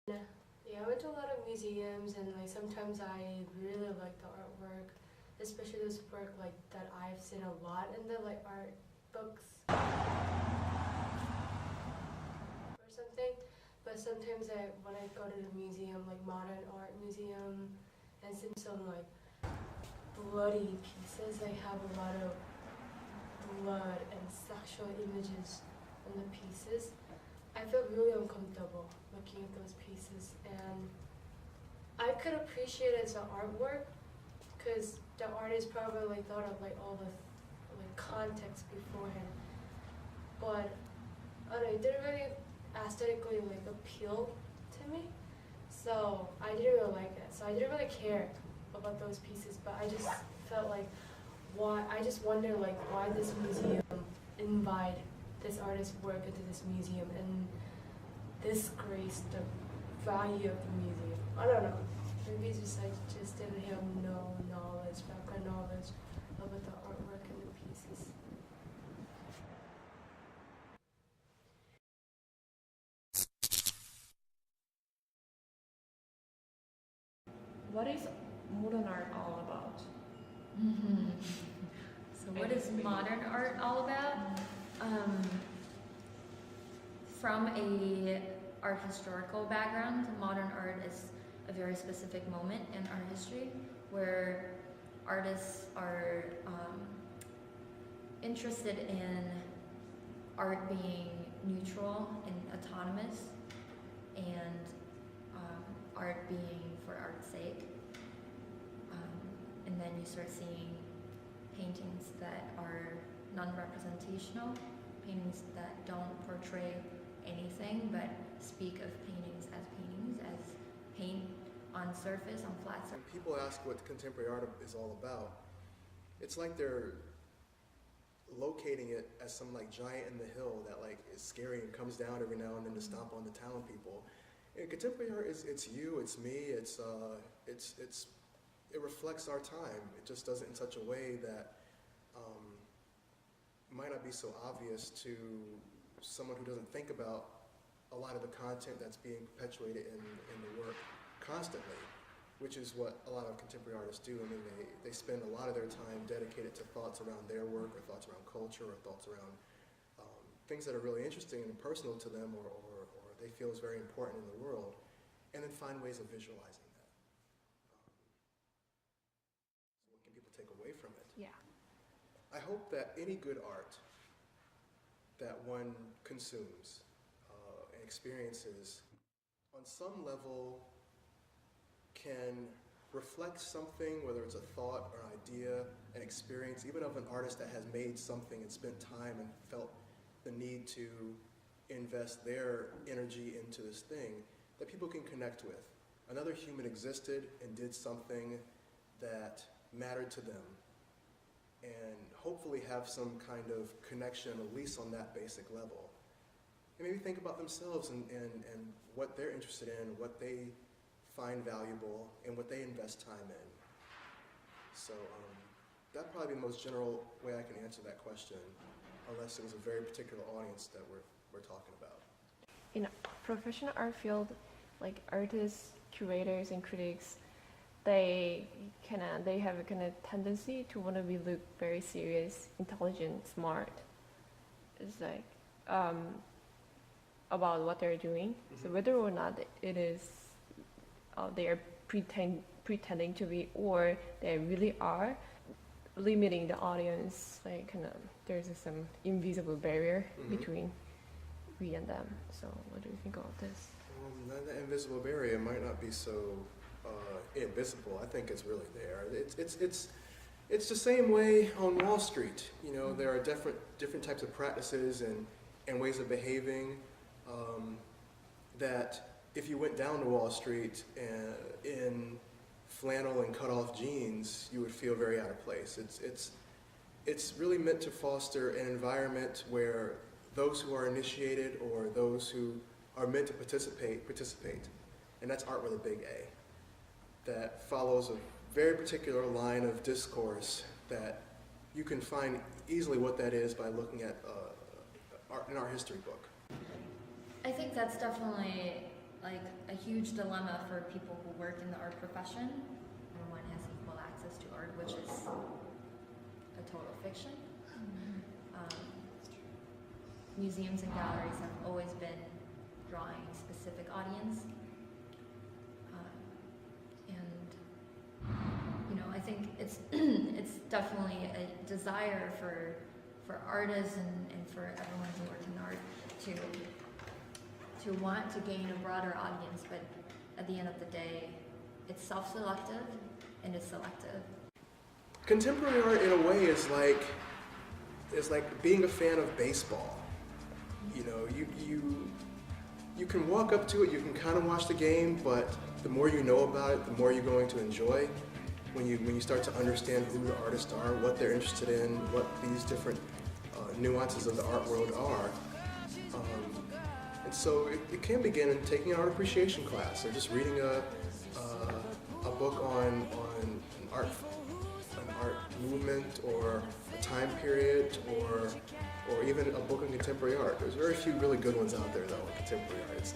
Yeah, I went to a lot of museums, and like sometimes I really like the artwork, especially this work like that I've seen a lot in the like art books or something. But sometimes when I go to the museum, like modern art museum, and see some like bloody pieces, I have a lot of blood and sexual images on the pieces. I felt really uncomfortable looking at those pieces, and I could appreciate it as an artwork because the artist probably like thought of like all the like context beforehand, but I don't know, it didn't really aesthetically like appeal to me, so I didn't really like it. So I didn't really care about those pieces, but I just felt like why I just wonder like why this museum invite this artist's work into this museum and disgrace the value of the museum. I don't know. Maybe it's just I just didn't have no knowledge, background knowledge about the artwork and the pieces. What is modern art all about? Mm-hmm. So what is modern art all about? From a art historical background, modern art is a very specific moment in art history where artists are interested in art being neutral and autonomous, and art being for art's sake. And then you start seeing paintings that are non-representational, paintings that don't portray anything but speak of paintings as paint on surface, on flat surface. When people ask what contemporary art is all about, it's like they're locating it as some like giant in the hill that like is scary and comes down every now and then to stomp on the town people. And contemporary art it's you, it's me, it reflects our time. It just does it in such a way that might not be so obvious to someone who doesn't think about a lot of the content that's being perpetuated in the work constantly, which is what a lot of contemporary artists do. I mean, they spend a lot of their time dedicated to thoughts around their work or thoughts around culture or thoughts around things that are really interesting and personal to them or they feel is very important in the world, and then find ways of visualizing that. So what can people take away from it? Yeah. I hope that any good art that one consumes and experiences on some level can reflect something, whether it's a thought or an idea, an experience, even of an artist that has made something and spent time and felt the need to invest their energy into this thing that people can connect with. Another human existed and did something that mattered to them, and hopefully have some kind of connection, at least on that basic level. And maybe think about themselves and what they're interested in, what they find valuable, and what they invest time in. So that'd probably be the most general way I can answer that question, unless it was a very particular audience that we're talking about. In professional art field, like artists, curators, and critics, they have a kind of tendency to want to be look very serious, intelligent, smart. It's like about what they're doing. Mm-hmm. So whether or not it is they are pretending to be, or they really are, limiting the audience, like kind of there's some invisible barrier between we and them. So what do you think about this? That invisible barrier might not be so invisible. I think it's really there. It's the same way on Wall Street. You know, there are different types of practices and ways of behaving that if you went down to Wall Street in flannel and cut-off jeans, you would feel very out of place. It's really meant to foster an environment where those who are initiated or those who are meant to participate. And that's art with a big A. That follows a very particular line of discourse that you can find easily what that is by looking at an art history book. I think that's definitely like a huge dilemma for people who work in the art profession. Everyone has equal access to art, which is a total fiction. Museums and galleries have always been drawing a specific audience. I think it's it's definitely a desire for artists and for everyone who works in art to want to gain a broader audience, but at the end of the day, it's self-selective and it's selective. Contemporary art, in a way, is like being a fan of baseball. You know, you can walk up to it, you can kind of watch the game, but the more you know about it, the more you're going to enjoy. When you start to understand who the artists are, what they're interested in, what these different nuances of the art world are. And so it can begin in taking an art appreciation class, or just reading a book on an art movement, or a time period, or even a book on contemporary art. There's very few really good ones out there, though, in contemporary art.